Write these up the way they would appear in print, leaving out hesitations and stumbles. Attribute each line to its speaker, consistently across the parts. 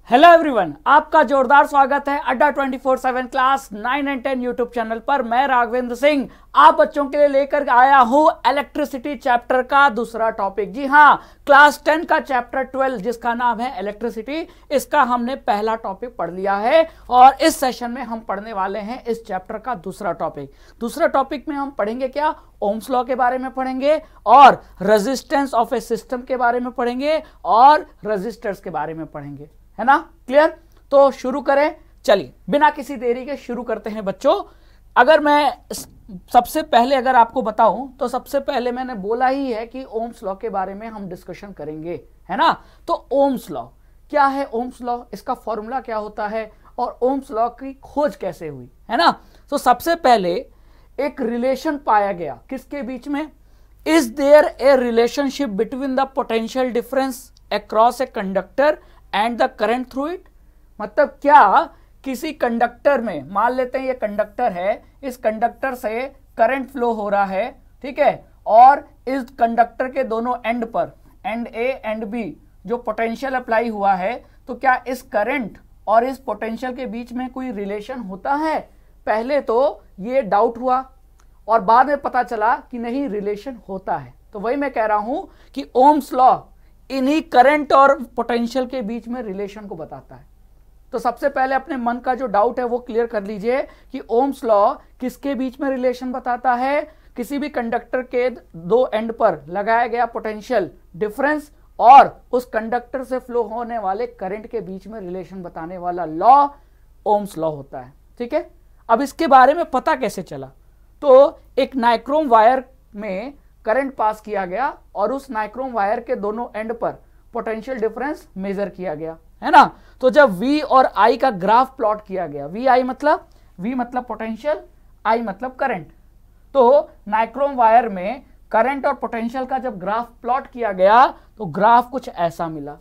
Speaker 1: Hello everyone, आपका जोरदार स्वागत है अड्डा 24/7 क्लास 9 एंड 10 यूट्यूब चैनल पर। मैं राघवेंद्र सिंह आप बच्चों के लिए लेकर आया हूं इलेक्ट्रिसिटी चैप्टर का दूसरा टॉपिक। जी हां, क्लास 10 का चैप्टर 12 जिसका नाम है इलेक्ट्रिसिटी, इसका हमने पहला टॉपिक पढ़ लिया है और इस सेशन में हम पढ़ने वाले हैं इस चैप्टर का दूसरा टॉपिक। दूसरा टॉपिक में हम पढ़ेंगे क्या? ओम्स लॉ के बारे में पढ़ेंगे और रेजिस्टेंस ऑफ ए सिस्टम के बारे में पढ़ेंगे और रजिस्टर्स के बारे में पढ़ेंगे, है ना? क्लियर? तो शुरू करें, चलिए बिना किसी देरी के शुरू करते हैं बच्चों। अगर मैं सबसे पहले अगर आपको बताऊं तो सबसे पहले मैंने बोला ही है कि ओम्स लॉ के बारे में हम डिस्कशन करेंगे, है ना? तो ओम्स लॉ क्या है? ओम्स लॉ, इसका फॉर्मूला क्या होता है और ओम्स लॉ की खोज कैसे हुई, है ना? तो सबसे पहले एक रिलेशन पाया गया किसके बीच में? Is there a relationship between the potential difference across a conductor and the current through it? मतलब क्या किसी कंडक्टर में, मान लेते हैं ये कंडक्टर है, इस कंडक्टर से करंट फ्लो हो रहा है, ठीक है, और इस कंडक्टर के दोनों एंड पर, एंड ए एंड बी, जो पोटेंशियल अप्लाई हुआ है, तो क्या इस करंट और इस पोटेंशियल के बीच में कोई रिलेशन होता है? पहले तो ये डाउट हुआ और बाद में पता चला कि नहीं, रिलेशन होता है। तो वही मैं कह रहा हूं कि ओम्स लॉ इन्हीं करंट और पोटेंशियल के बीच में रिलेशन को बताता है। तो सबसे पहले अपने मन का जो डाउट है वो क्लियर कर लीजिए कि ओम्स लॉ किसके बीच में रिलेशन बताता है? किसी भी कंडक्टर के दो एंड पर लगाया गया पोटेंशियल डिफरेंस और उस कंडक्टर से फ्लो होने वाले करंट के बीच में रिलेशन बताने वाला लॉ ओम्स लॉ होता है, ठीक है? अब इसके बारे में पता कैसे चला? तो एक नाइक्रोम वायर में करंट पास किया गया और उस नाइक्रोम वायर के दोनों एंड पर पोटेंशियल डिफरेंस मेजर किया गया, है ना? तो जब V और I का ग्राफ प्लॉट किया गया, V मतलब पोटेंशियल, I मतलब करंट, तो नाइक्रोम वायर में करंट और पोटेंशियल का जब ग्राफ प्लॉट किया गया तो ग्राफ कुछ ऐसा मिला।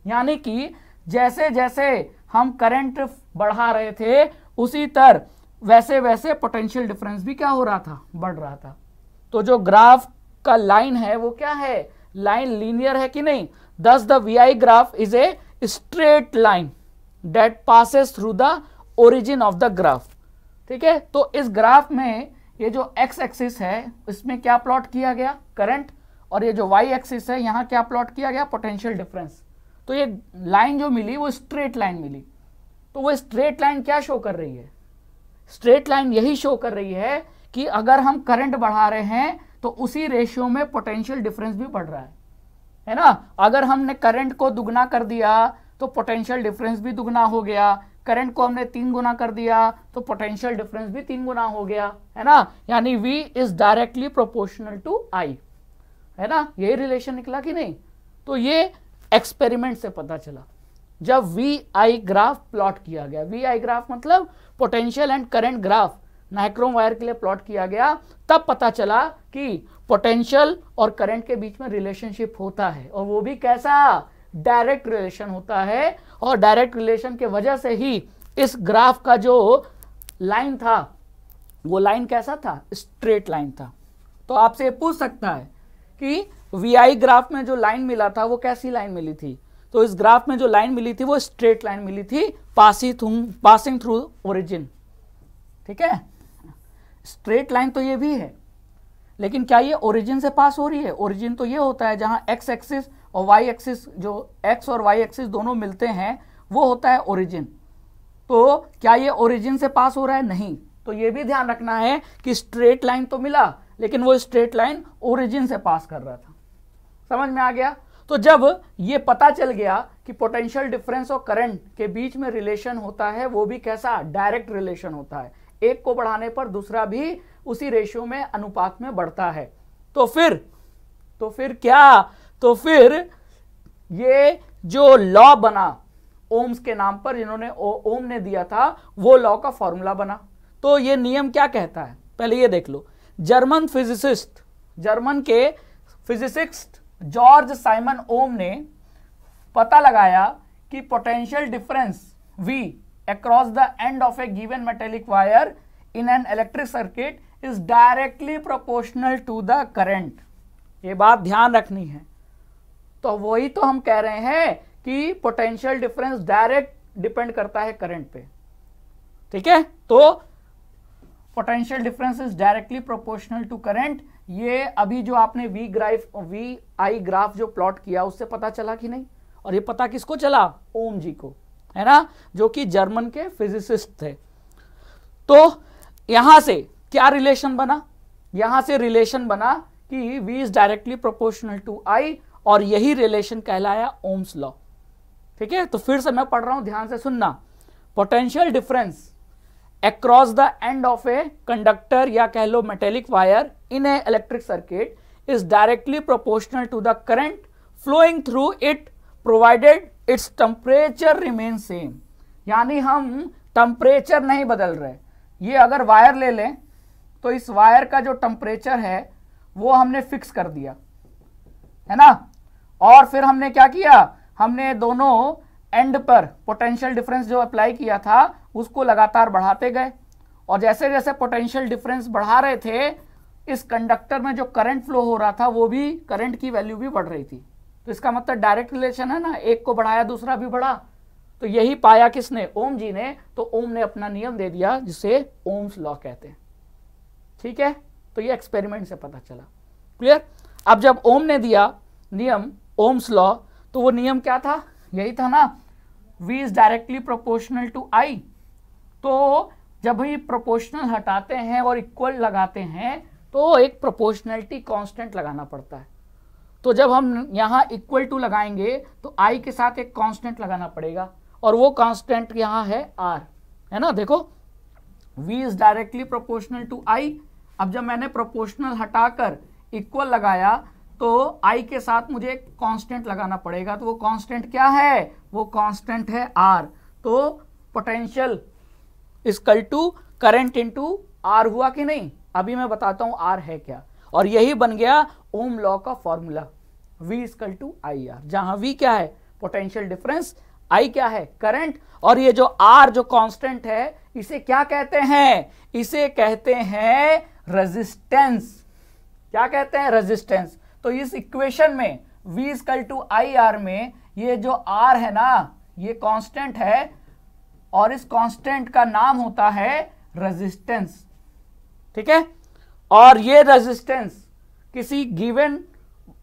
Speaker 1: यानी कि जैसे जैसे हम करंट बढ़ा रहे थे उसी तरह वैसे वैसे पोटेंशियल डिफरेंस भी क्या हो रहा था? बढ़ रहा था। तो जो ग्राफ का लाइन है वो क्या है? लाइन लीनियर है कि नहीं? thus the VI graph is a straight line that passes through the origin of the graph, ठीक है? तो इस ग्राफ में ये जो x एक्सिस है इसमें क्या प्लॉट किया गया? करंट, और ये जो y एक्सिस है यहाँ क्या प्लॉट किया गया? Potential difference. तो ये लाइन जो मिली वो स्ट्रेट लाइन मिली। तो वो स्ट्रेट लाइन क्या शो कर रही है? स्ट्रेट लाइन यही शो कर रही है कि अगर हम करंट बढ़ा रहे हैं तो उसी रेशियो में पोटेंशियल डिफरेंस भी बढ़ रहा है ना? अगर हमने करंट को दुगना कर दिया तो पोटेंशियल डिफरेंस भी दुगना हो गया, करंट को हमने 3 गुना कर दिया तो पोटेंशियल डिफरेंस भी 3 गुना हो गया, है ना? यानी V is directly proportional to I, है ना? यही रिलेशन निकला कि नहीं? तो ये एक्सपेरिमेंट से पता चला जब VI ग्राफ प्लॉट किया गया। VI ग्राफ मतलब potential and current graph nichrome wire के लिए प्लॉट किया गया, तब पता चला कि पोटेंशियल और करंट के बीच में रिलेशनशिप होता है, और वो भी कैसा? डायरेक्ट रिलेशन होता है। और डायरेक्ट रिलेशन के वजह से ही इस ग्राफ का जो लाइन था वो लाइन कैसा था? स्ट्रेट लाइन था। तो आपसे ये पूछ सकता है कि VI ग्राफ में जो लाइन मिला था वो कैसी लाइन मिली थी? तो इस ग्राफ में जो लाइन मिली थी वो स्ट्रेट लाइन मिली थी, पासिंग थ्रू ओरिजिन, ठीक है? स्ट्रेट लाइन तो ये भी है, लेकिन क्या ये ओरिजिन से पास हो रही है? ओरिजिन तो ये होता है जहां x एक्सिस और y एक्सिस, जो x और y एक्सिस दोनों मिलते हैं वो होता है ओरिजिन। तो क्या ये ओरिजिन से पास हो रहा है? नहीं। तो ये भी ध्यान रखना है कि स्ट्रेट लाइन तो मिला लेकिन वो स्ट्रेट लाइन ओरिजिन से पास कर रहा था। समझ में आ गया? तो जब ये पता चल गया कि पोटेंशियल डिफरेंस और करंट के बीच में रिलेशन होता है, वो भी कैसा? डायरेक्ट रिलेशन होता है, एक को बढ़ाने पर दूसरा भी उसी रेशियो में अनुपात में बढ़ता है। तो फिर क्या? तो फिर ये जो लॉ बना ओम्स के नाम पर, जिन्होंने ओम ने दिया था, वो लॉ का फॉर्मूला बना। तो ये नियम क्या कहता है? पहले ये देख लो। जर्मन के फिजिसिस्ट जॉर्ज साइमन ओम ने पता लगाया कि potential difference V across the end of a given metallic wire in an electric circuit is directly proportional to the current। ये बात ध्यान रखनी है। तो वही तो हम कह रहे हैं कि पोटेंशियल डिफरेंस डायरेक्ट डिपेंड करता है करंट पे, ठीक है। तो potential difference is directly proportional to current. ये अभी जो आपने वी आई ग्राफ जो प्लॉट किया उससे पता चला कि नहीं? और ये पता किसको चला? ओम जी को, है ना, जो कि जर्मन के फिजिसिस्ट थे। तो यहां से क्या रिलेशन बना? यहां से रिलेशन बना कि V is directly proportional to I, और यही रिलेशन कहलाया ओम्स लॉ, ठीक है। तो फिर से मैं पढ़ रहा हूं, ध्यान से सुनना। Potential difference across the end of a conductor या कह लो metallic wire in a electric circuit is directly proportional to the current flowing through it provided its temperature remain same. यानी हम टेम्परेचर नहीं बदल रहे। ये अगर वायर ले लें तो इस वायर का जो टेम्परेचर है वो हमने फिक्स कर दिया, है ना। और फिर हमने क्या किया? हमने दोनों एंड पर पोटेंशियल डिफरेंस जो अप्लाई किया था उसको लगातार बढ़ाते गए, और जैसे जैसे पोटेंशियल डिफरेंस बढ़ा रहे थे इस कंडक्टर में जो करंट फ्लो हो रहा था वो भी, करंट की वैल्यू भी बढ़ रही थी। तो इसका मतलब डायरेक्ट रिलेशन है ना, एक को बढ़ाया दूसरा भी बढ़ा। तो यही पाया किसने? ओम जी ने। तो ओम ने अपना नियम दे दिया जिसे ओम्स लॉ कहते हैं, ठीक है। तो ये एक्सपेरिमेंट से पता चला, क्लियर। अब जब ओम ने दिया नियम ओम्स लॉ, तो वो नियम क्या था? यही था ना, V is directly proportional to I। तो जब भी प्रोपोर्शनल हटाते हैं और इक्वल लगाते हैं तो एक प्रोपोर्शनैलिटी कांस्टेंट लगाना पड़ता है। तो जब हम यहाँ इक्वल टू लगाएंगे तो I के साथ एक कांस्टेंट लगाना पड़ेगा, और वो कांस्टेंट यहाँ है R, है ना। देखो V is directly proportional to I। अब जब मैंने प्रोपोर्शनल हटाकर इक्वल लगाया तो I के साथ मुझे एक कांस्टेंट लगाना पड़ेगा। तो वो कांस्टेंट क्या है? वो कांस्टेंट है R। तो potential equal to current into R हुआ कि नहीं? अभी मैं बताता हूं R है क्या, और यही बन गया ओम लॉ का formula, V equal to IR, जहां V क्या है? पोटेंशियल डिफरेंस, I क्या है? करंट, और ये जो R जो कांस्टेंट है इसे क्या कहते हैं? इसे कहते हैं रेजिस्टेंस। क्या कहते हैं? रेजिस्टेंस। तो इस इक्वेशन में V इक्वल टू IR में ये जो R है ना, ये कांस्टेंट है, और इस कांस्टेंट का नाम होता है रेजिस्टेंस, ठीक है। और ये रेजिस्टेंस किसी गिवन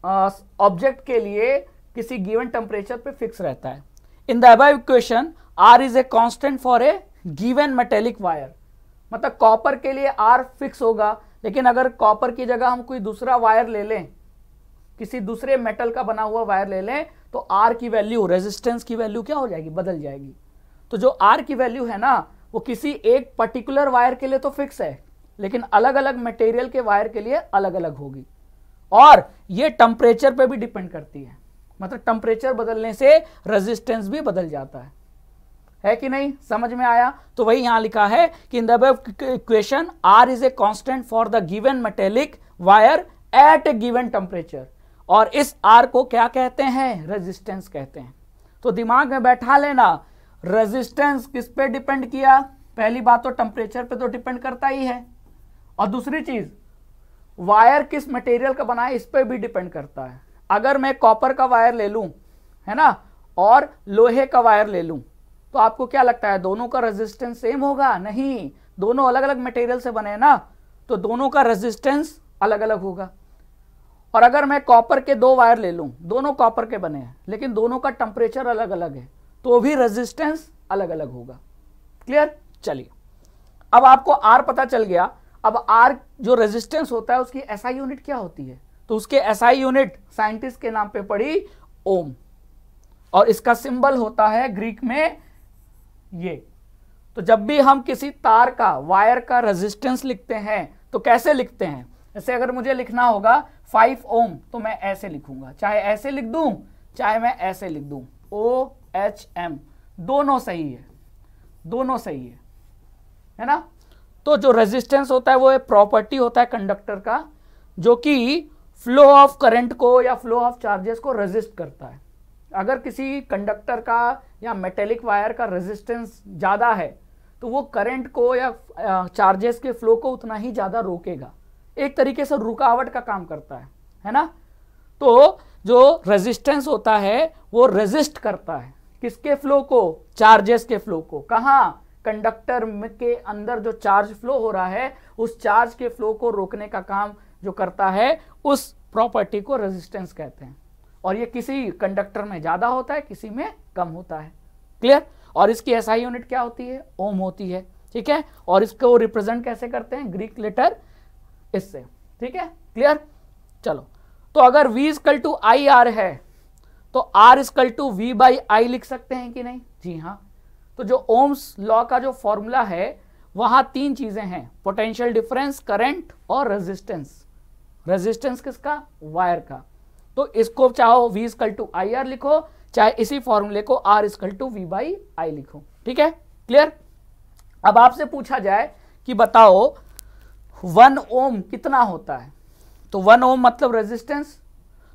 Speaker 1: ऑब्जेक्ट के लिए किसी गिवन टेम्परेचर पे फिक्स रहता है। In the above equation R is a constant for a given metallic wire. मतलब कॉपर के लिए R फिक्स होगा, लेकिन अगर कॉपर की जगह हम कोई दूसरा वायर ले लें, किसी दूसरे मेटल का बना हुआ वायर ले लें, तो R की वैल्यू, रेजिस्टेंस की वैल्यू क्या हो जाएगी? बदल जाएगी। तो जो R की वैल्यू है ना, वो किसी एक पर्टिकुलर वायर के लिए तो फिक्स है, लेकिन अलग अलग मटेरियल के वायर के लिए अलग अलग होगी। और ये टेम्परेचर पे भी डिपेंड करती है, मतलब टेम्परेचर बदलने से रेजिस्टेंस भी बदल जाता है कि नहीं? समझ में आया? तो वही यहां लिखा है कि in the above equation R is a constant for the given metallic wire eight A given temperature, और इस R को क्या कहते हैं? रेजिस्टेंस कहते हैं। तो दिमाग में बैठा लेना, रेजिस्टेंस किस पे डिपेंड किया? पहली बात तो टेम्परेचर पे तो डिपेंड करता ही है, और दूसरी चीज वायर किस मटेरियल का बना है इस पे भी डिपेंड करता है। अगर मैं कॉपर का वायर ले लूं, है ना, और लोहे का वायर ले लूं, तो आपको क्या लगता है दोनों का रेजिस्टेंस सेम होगा? नहीं, दोनों अलग अलग मटेरियल से बने हैं ना, तो दोनों का रेजिस्टेंस अलग अलग होगा। और अगर मैं कॉपर के दो वायर ले लूं, दोनों कॉपर के बने हैं, लेकिन दोनों का टेम्परेचर अलग अलग है, तो भी रेजिस्टेंस अलग अलग होगा। क्लियर? चलिए, अब आपको R पता चल गया। अब R जो रेजिस्टेंस होता है उसकी SI यूनिट क्या होती है? तो उसके SI यूनिट साइंटिस्ट के नाम पे पड़ी ओम, और इसका सिंबल होता है ग्रीक में ये। तो जब भी हम किसी तार का, वायर का रेजिस्टेंस लिखते हैं तो कैसे लिखते हैं? जैसे अगर मुझे लिखना होगा 5 ओम, तो मैं ऐसे लिखूंगा, चाहे ऐसे लिख दूं चाहे मैं ऐसे लिख दूं, OHM, दोनों सही है, दोनों सही है ना। तो जो रेजिस्टेंस होता है वो एक प्रॉपर्टी होता है कंडक्टर का, जो कि फ्लो ऑफ करंट को या फ्लो ऑफ चार्जेस को रेजिस्ट करता है। अगर किसी कंडक्टर का या मेटेलिक वायर का रेजिस्टेंस ज़्यादा है तो वो करंट को या चार्जेस के फ्लो को उतना ही ज़्यादा रोकेगा, एक तरीके से रुकावट का काम करता है ना। तो जो रेजिस्टेंस होता है वो रेजिस्ट करता है किसके फ्लो को, चार्जेस के फ्लो को। कहाँ, कंडक्टर के अंदर जो चार्ज फ्लो हो रहा है उस चार्ज के फ्लो को रोकने का काम जो करता है उस प्रॉपर्टी को रेजिस्टेंस कहते हैं। और ये किसी कंडक्टर में ज्यादा होता है, किसी में कम होता है। क्लियर। और इसकी एसआई यूनिट क्या होती है, ओम होती है। ठीक है। और इसको रिप्रेजेंट कैसे करते हैं, ग्रीक लेटर इससे। ठीक है, क्लियर। चलो, तो अगर V equal to I R है तो R equal to V by I लिख सकते हैं कि नहीं? जी हाँ। तो जो ओम्स लॉ का जो फॉर्मूला है वहां तीन चीजें हैं, पोटेंशियल डिफरेंस, करंट और रेजिस्टेंस। रेजिस्टेंस किसका, वायर का। तो इसको चाहो V equal to I R लिखो, चाहे इसी फॉर्मूले को R equal to V by I लिखो। ठीक है, क्लियर। अब आपसे पूछा जाए कि बताओ 1 ओम कितना होता है, तो 1 ओम मतलब रेजिस्टेंस।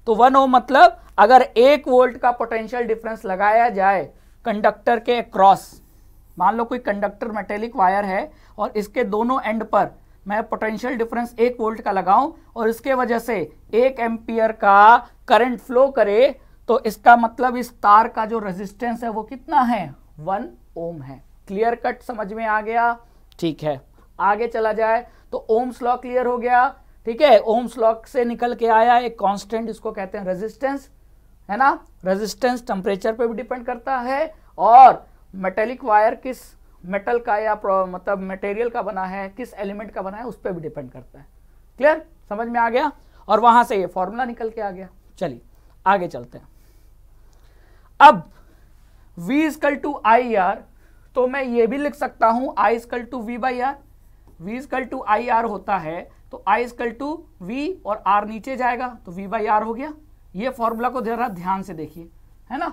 Speaker 1: तो 1 ओम मतलब अगर 1 वोल्ट का पोटेंशियल डिफरेंस लगाया जाए कंडक्टर के क्रॉस, मान लो कोई कंडक्टर मेटेलिक वायर है और इसके दोनों एंड पर मैं पोटेंशियल डिफरेंस 1 वोल्ट का लगाऊं और इसके वजह से 1 एम्पियर का करंट फ्लो करे, तो इसका मतलब इस तार का जो रेजिस्टेंस है वो कितना है, 1 ओम है। क्लियर कट, समझ में आ गया? ठीक है, आगे चला जाए तो ओम्स लॉ क्लियर हो गया। ठीक है, ओम्स लॉ से निकल के आया एक कांस्टेंट, इसको कहते हैं रेजिस्टेंस, है ना। रेजिस्टेंस टेम्परेचर पे भी डिपेंड करता है और मेटेलिक वायर किस मेटल का या मतलब मटेरियल का बना है, किस एलिमेंट का बना है, उस पर भी डिपेंड करता है। क्लियर, समझ में आ गया। और वहां से ये फॉर्मूला निकल के आ गया। चलिए आगे चलते हैं। अब V equal to I R, तो मैं ये भी लिख सकता हूं I equal to V by R. V equal to I R होता है तो I इक्वल टू V और R नीचे जाएगा तो V बाई आर हो गया। ये फॉर्मूला को जरा ध्यान से देखिए, है ना।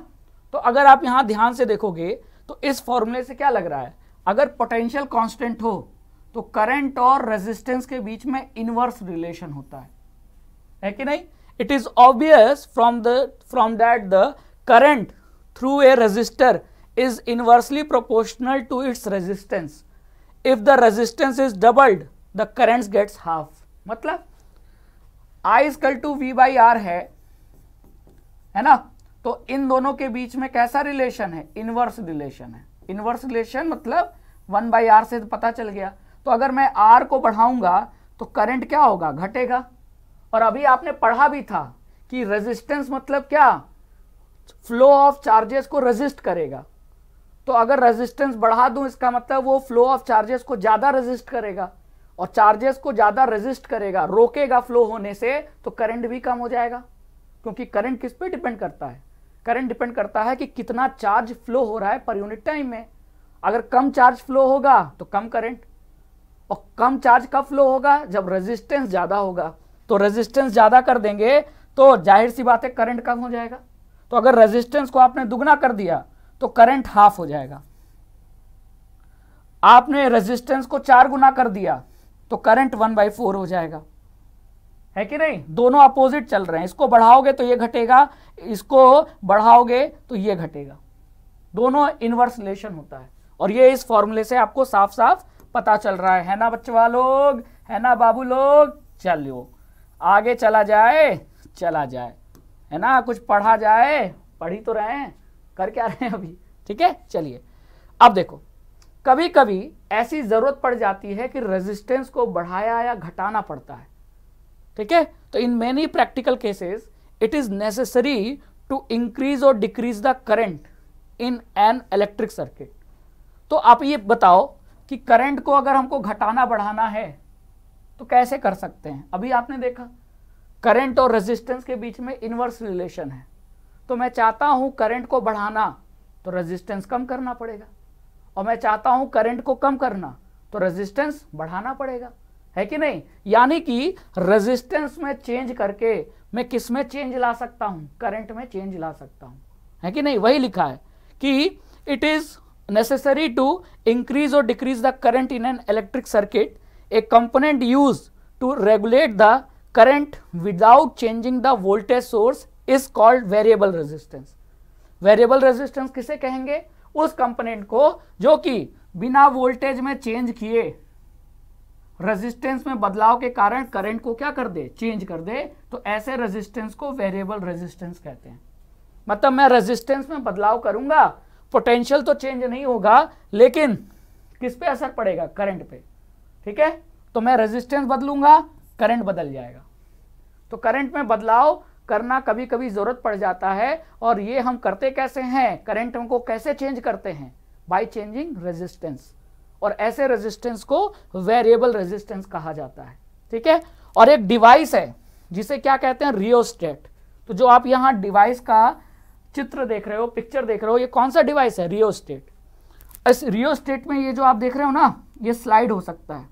Speaker 1: तो अगर आप यहां ध्यान से देखोगे तो इस फॉर्मूले से क्या लग रहा है, अगर पोटेंशियल कांस्टेंट हो तो करंट और रेजिस्टेंस के बीच में इनवर्स रिलेशन होता है कि नहीं। It is obvious from that the current through a resistor is inversely proportional to its resistance. If the resistance is doubled, the current gets half. मतलब I equal to V by R है ना। तो इन दोनों के बीच में कैसा relation है, इनवर्स रिलेशन है। इनवर्स रिलेशन मतलब 1 बाई आर से पता चल गया। तो अगर मैं R को बढ़ाऊंगा तो करंट क्या होगा, घटेगा। और अभी आपने पढ़ा भी था कि रेजिस्टेंस मतलब क्या, फ्लो ऑफ चार्जेस को रेजिस्ट करेगा। तो अगर रेजिस्टेंस बढ़ा दूं इसका मतलब वो फ्लो ऑफ चार्जेस को ज्यादा रेजिस्ट करेगा, और चार्जेस को ज्यादा रेजिस्ट करेगा, रोकेगा फ्लो होने से, तो करंट भी कम हो जाएगा। क्योंकि करंट किस पे डिपेंड करता है, करंट डिपेंड करता है कि कितना चार्ज फ्लो हो रहा है पर यूनिट टाइम में। अगर कम चार्ज फ्लो होगा तो कम करंट, और कम चार्ज कब फ्लो होगा, जब रेजिस्टेंस ज्यादा होगा। तो रेजिस्टेंस ज्यादा कर देंगे तो जाहिर सी बात है करंट कम हो जाएगा। तो अगर रेजिस्टेंस को आपने दुगना कर दिया तो करंट हाफ हो जाएगा। आपने रेजिस्टेंस को 4 गुना कर दिया तो करंट 1/4 हो जाएगा, है कि नहीं। दोनों अपोजिट चल रहे हैं, इसको बढ़ाओगे तो ये घटेगा, इसको बढ़ाओगे तो ये घटेगा। दोनों इनवर्स रिलेशन होता है, और ये इस फॉर्मूले से आपको साफ साफ पता चल रहा है ना बच्चों लोग, है ना बाबू लोग। चलिए आगे चला जाए, है ना, कुछ पढ़ा जाए। पढ़ ही तो रहे हैं, कर क्या रहे हैं अभी। ठीक है, चलिए अब देखो, कभी कभी ऐसी जरूरत पड़ जाती है कि रेजिस्टेंस को बढ़ाया या घटाना पड़ता है। ठीक है, तो in many practical cases it is necessary to increase और decrease the current in an electric circuit. तो आप ये बताओ कि करंट को अगर हमको घटाना बढ़ाना है तो कैसे कर सकते हैं। अभी आपने देखा करंट और रेजिस्टेंस के बीच में इनवर्स रिलेशन है। तो मैं चाहता हूं करंट को बढ़ाना तो रेजिस्टेंस कम करना पड़ेगा, और मैं चाहता हूं करंट को कम करना तो रेजिस्टेंस बढ़ाना पड़ेगा, है कि नहीं। यानी कि रेजिस्टेंस में चेंज करके मैं किस में चेंज ला सकता हूं, करंट में चेंज ला सकता हूं, है कि नहीं। वही लिखा है कि it is necessary to increase और decrease the current in an electric circuit, a component use to regulate the current without changing the voltage source is called variable resistance. Variable resistance किसे कहेंगे, उस कंपोनेंट को जो कि बिना voltage में change किए रेजिस्टेंस में बदलाव के कारण करंट को क्या कर दे, चेंज कर दे, तो ऐसे रेजिस्टेंस को वेरिएबल रेजिस्टेंस कहते हैं। मतलब मैं रेजिस्टेंस में बदलाव करूंगा, पोटेंशियल तो चेंज नहीं होगा, लेकिन किस पे असर पड़ेगा, करंट पे। ठीक है, तो मैं रेजिस्टेंस बदलूंगा, करंट बदल जाएगा। तो करंट में बदलाव करना कभी कभी जरूरत पड़ जाता है, और ये हम करते कैसे हैं, करंट को कैसे चेंज करते हैं, बाय चेंजिंग रेजिस्टेंस। और ऐसे रेजिस्टेंस को वेरिएबल रेजिस्टेंस कहा जाता है। ठीक है, और एक डिवाइस है जिसे क्या कहते हैं, रियोस्टेट। तो जो आप यहाँ डिवाइस का चित्र देख रहे हो, पिक्चर देख रहे हो, ये कौन सा डिवाइस है, रियोस्टेट। इस रियोस्टेट में ये जो आप देख रहे हो ना, ये स्लाइड हो सकता है,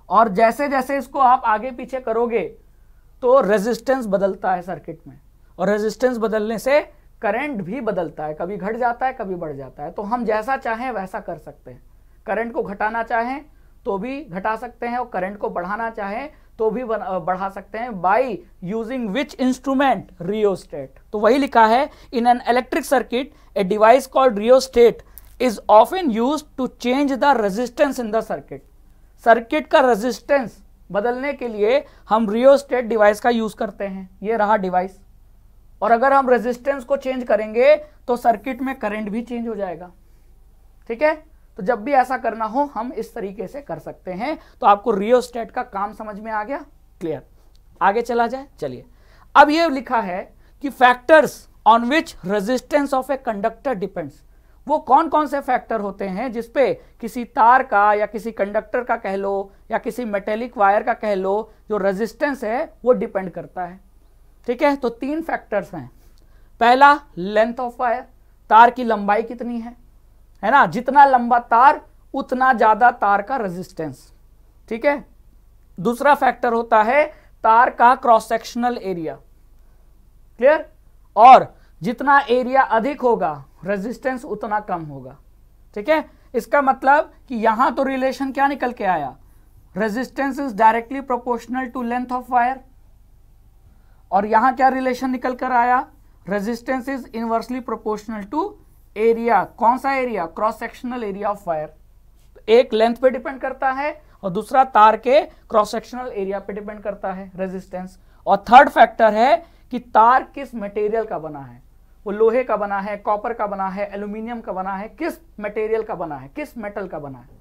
Speaker 1: और जैसे जैसे इसको आप आगे पीछे करोगे तो रेजिस्टेंस बदलता है सर्किट में, और रेजिस्टेंस बदलने से करंट भी बदलता है, कभी घट जाता है, कभी बढ़ जाता है। तो हम जैसा चाहें वैसा कर सकते हैं। करंट को घटाना चाहें तो भी घटा सकते हैं, और करंट को बढ़ाना चाहें तो भी बढ़ा सकते हैं, by using which instrument, rheostat. तो वही लिखा है, in an electric circuit a device called rheostat is often used to change the resistance in the circuit. Circuit का रेजिस्टेंस बदलने के लिए हम रियोस्टेट डिवाइस का यूज करते हैं। ये रहा डिवाइस, और अगर हम रेजिस्टेंस को चेंज करेंगे तो सर्किट में करंट भी चेंज हो जाएगा। ठीक है, तो जब भी ऐसा करना हो हम इस तरीके से कर सकते हैं। तो आपको रियोस्टेट का काम समझ में आ गया, क्लियर। आगे चला जाए, चलिए। अब ये लिखा है कि factors on which resistance of a conductor depends. वो कौन कौन से फैक्टर होते हैं जिसपे किसी तार का या किसी कंडक्टर का कह लो या किसी मेटेलिक वायर का कह लो, जो रेजिस्टेंस है वो डिपेंड करता है। ठीक है, तो 3 फैक्टर्स हैं। पहला, लेंथ ऑफ वायर, तार की लंबाई कितनी है ना, जितना लंबा तार उतना ज्यादा तार का रेजिस्टेंस। ठीक है, दूसरा फैक्टर होता है तार का क्रॉस सेक्शनल एरिया, क्लियर, और जितना एरिया अधिक होगा रेजिस्टेंस उतना कम होगा। ठीक है, इसका मतलब कि यहां तो रिलेशन क्या निकल के आया, resistance is directly proportional to length of wire, और यहां क्या रिलेशन निकल कर आया, resistance is inversely proportional to area. कौन सा area, cross sectional area of wire. एक लेंथ पे डिपेंड करता है और दूसरा तार के क्रॉस सेक्शनल एरिया पे डिपेंड करता है रेजिस्टेंस। और थर्ड फैक्टर है कि तार किस मटेरियल का बना है, वो लोहे का बना है, कॉपर का बना है, एल्यूमिनियम का बना है, किस मटेरियल का बना है, किस मेटल का बना है।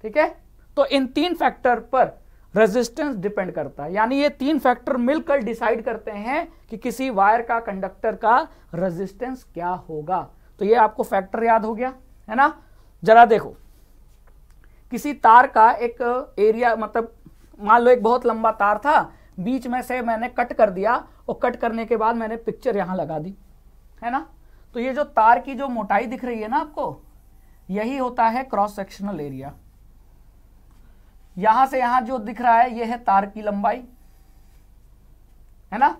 Speaker 1: ठीक है, तो इन 3 फैक्टर पर रेजिस्टेंस डिपेंड करता है, यानी ये 3 फैक्टर मिलकर डिसाइड करते हैं कि किसी वायर का, कंडक्टर का रेजिस्टेंस क्या होगा। तो ये आपको फैक्टर याद हो गया है ना। जरा देखो, किसी तार का एक एरिया, मतलब मान लो एक बहुत लंबा तार था, बीच में से मैंने कट कर दिया, और कट करने के बाद मैंने पिक्चर यहां लगा दी, है ना। तो ये जो तार की जो मोटाई दिख रही है ना आपको, यही होता है क्रॉस सेक्शनल एरिया। यहां से यहां जो दिख रहा है, यह है तार की लंबाई, है ना।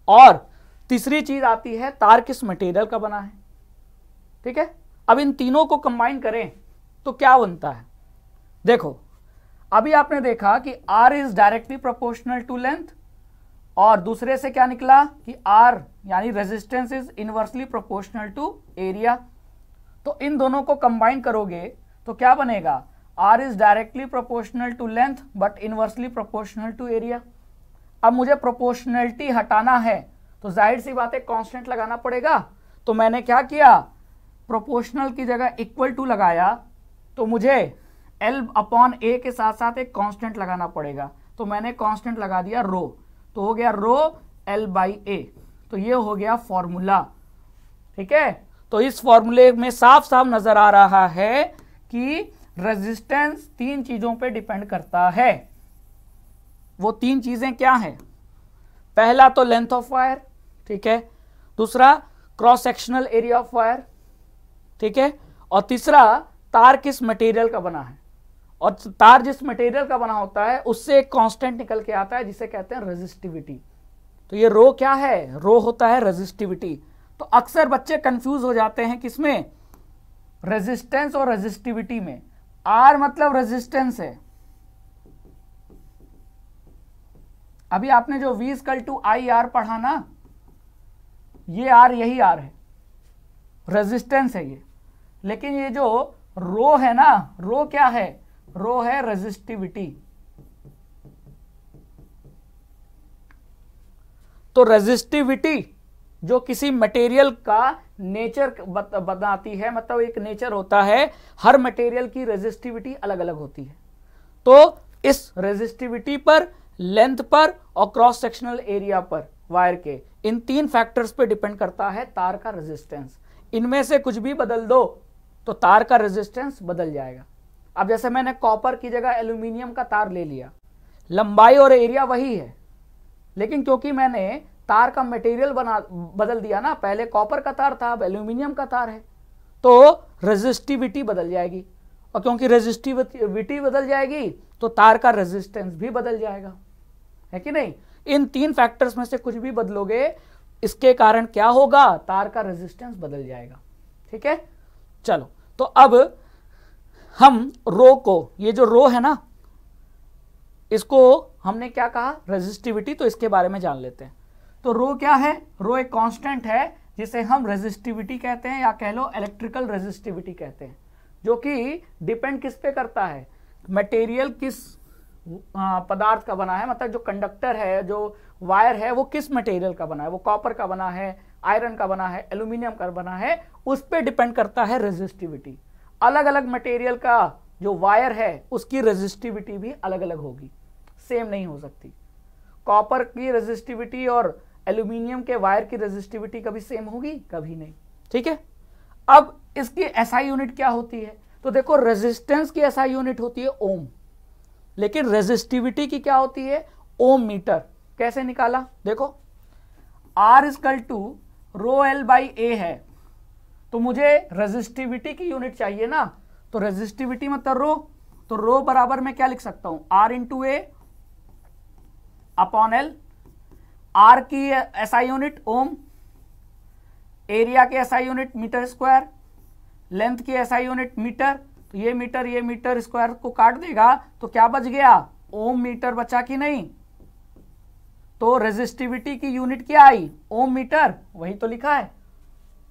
Speaker 1: और तीसरी चीज आती है तार किस मटेरियल का बना है। ठीक है, अब इन तीनों को कंबाइन करें तो क्या बनता है, देखो अभी आपने देखा कि R is directly proportional to length, और दूसरे से क्या निकला कि R यानी resistance is inversely proportional to area. तो इन दोनों को कंबाइन करोगे तो क्या बनेगा, R is directly proportional to length but inversely proportional to area. अब मुझे प्रोपोर्शनलिटी हटाना है तो जाहिर सी बात है कांस्टेंट लगाना पड़ेगा। तो मैंने क्या किया, प्रोपोर्शनल की जगह इक्वल टू लगाया, तो मुझे L/A के साथ साथ एक कांस्टेंट लगाना पड़ेगा। तो मैंने कांस्टेंट लगा दिया रो, तो हो गया रो L/A। तो ये हो गया फॉर्मूला। ठीक है, तो इस फॉर्मूले में साफ साफ नजर आ रहा है कि रेजिस्टेंस 3 चीजों पे डिपेंड करता है। वो 3 चीजें क्या हैं, पहला तो लेंथ ऑफ वायर, ठीक है, दूसरा cross sectional area of wire, ठीक है, और तीसरा तार किस मटेरियल का बना है। और तार जिस मटेरियल का बना होता है उससे एक कांस्टेंट निकल के आता है जिसे कहते हैं रेजिस्टिविटी। तो ये रो क्या है, रो होता है रेजिस्टिविटी। तो अक्सर बच्चे कंफ्यूज हो जाते हैं किसमें, रेजिस्टेंस और रेजिस्टिविटी में। आर मतलब रेजिस्टेंस है, अभी आपने जो V = IR पढ़ा ना, ये R यही R है, रेजिस्टेंस है ये। लेकिन ये जो रो है ना, रो क्या है, रो है रेजिस्टिविटी। तो रेजिस्टिविटी जो किसी मटेरियल का नेचर बताती है, मतलब एक नेचर होता है, हर मटेरियल की रेजिस्टिविटी अलग अलग होती है। तो इस रेजिस्टिविटी पर, लेंथ पर और क्रॉस सेक्शनल एरिया पर वायर के, इन तीन फैक्टर्स पे डिपेंड करता है तार का रेजिस्टेंस। इनमें से कुछ भी बदल दो तो तार का रेजिस्टेंस बदल जाएगा। अब जैसे मैंने कॉपर की जगह एल्यूमिनियम का तार ले लिया, लंबाई और एरिया वही है, लेकिन क्योंकि मैंने तार का मटेरियल बदल दिया ना, पहले कॉपर का तार था, अब एल्यूमिनियम का तार है, तो रेजिस्टिविटी बदल जाएगी, और क्योंकि रेजिस्टिविटी बदल जाएगी तो तार का रेजिस्टेंस भी बदल जाएगा, है कि नहीं। इन तीन फैक्टर्स में से कुछ भी बदलोगे, इसके कारण क्या होगा, तार का रेजिस्टेंस बदल जाएगा। ठीक है, चलो तो अब हम रो को, ये जो रो है ना, इसको हमने क्या कहा, रेजिस्टिविटी, तो इसके बारे में जान लेते हैं। तो रो क्या है, रो एक कांस्टेंट है जिसे हम रेजिस्टिविटी कहते हैं, या कह लो इलेक्ट्रिकल रेजिस्टिविटी कहते हैं, जो कि डिपेंड किस पे करता है, मटेरियल किस पदार्थ का बना है, मतलब जो कंडक्टर है, जो वायर है, वो किस मटेरियल का बना है, वो कॉपर का बना है, आयरन का बना है, एल्यूमिनियम का बना है, उस पे डिपेंड करता है रेजिस्टिविटी। अलग अलग मटेरियल का जो वायर है उसकी रेजिस्टिविटी भी अलग अलग होगी, सेम नहीं हो सकती। कॉपर की रेजिस्टिविटी और एल्यूमिनियम के वायर की रेजिस्टिविटी कभी सेम होगी, कभी नहीं। ठीक है, अब इसकी एसआई यूनिट क्या होती है, तो देखो रेजिस्टेंस की एसआई यूनिट होती है ओम, लेकिन रेजिस्टिविटी की क्या होती है, ओम मीटर। कैसे निकाला, देखो R equal to rho L by A है, तो मुझे रेजिस्टिविटी की यूनिट चाहिए ना, तो रेजिस्टिविटी मतलब रो, तो रो बराबर मैं क्या लिख सकता हूं, R into A upon L। R की एसआई यूनिट ओम, एरिया की SI unit metre square, length की एसआई यूनिट मीटर, तो ये मीटर स्क्वायर को काट देगा तो क्या बच गया, ओम मीटर बचा कि नहीं। तो रेजिस्टिविटी की यूनिट क्या आई, ओम मीटर, वही तो लिखा है,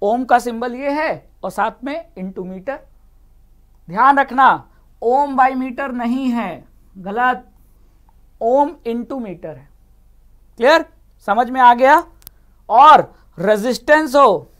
Speaker 1: ओम का सिंबल ये है और साथ में इंटू मीटर। ध्यान रखना ओम बाई मीटर नहीं है, गलत, ओम इंटू मीटर है। क्लियर, समझ में आ गया। और रेजिस्टेंस हो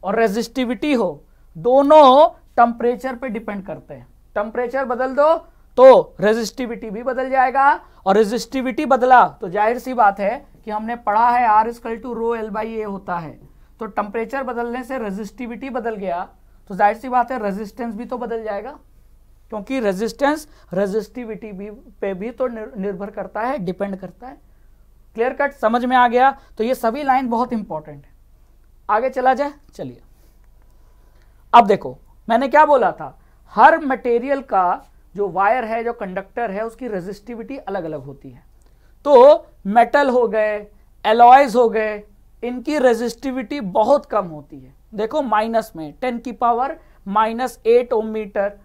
Speaker 1: और रेजिस्टिविटी हो, दोनों टेम्परेचर पे डिपेंड करते हैं। टेम्परेचर बदल दो तो रेजिस्टिविटी भी बदल जाएगा, और रेजिस्टिविटी बदला तो जाहिर सी बात है कि हमने पढ़ा है R equal to rho L by A होता है, तो टेम्परेचर बदलने से रेजिस्टिविटी बदल गया तो जाहिर सी बात है रेजिस्टेंस भी तो बदल जाएगा, क्योंकि रेजिस्टेंस रेजिस्टिविटी भी पे भी तो निर्भर करता है, डिपेंड करता है। क्लियर कट, समझ में आ गया। तो ये सभी लाइन बहुत इंपॉर्टेंट है। आगे चला जाए, चलिए अब देखो मैंने क्या बोला था, हर मटेरियल का जो वायर है, जो कंडक्टर है, उसकी रेजिस्टिविटी अलग अलग होती है। तो मेटल हो गए, एलॉयज हो गए, इनकी रेजिस्टिविटी बहुत कम होती है। देखो माइनस में 10 की पावर माइनस 8 ओम मीटर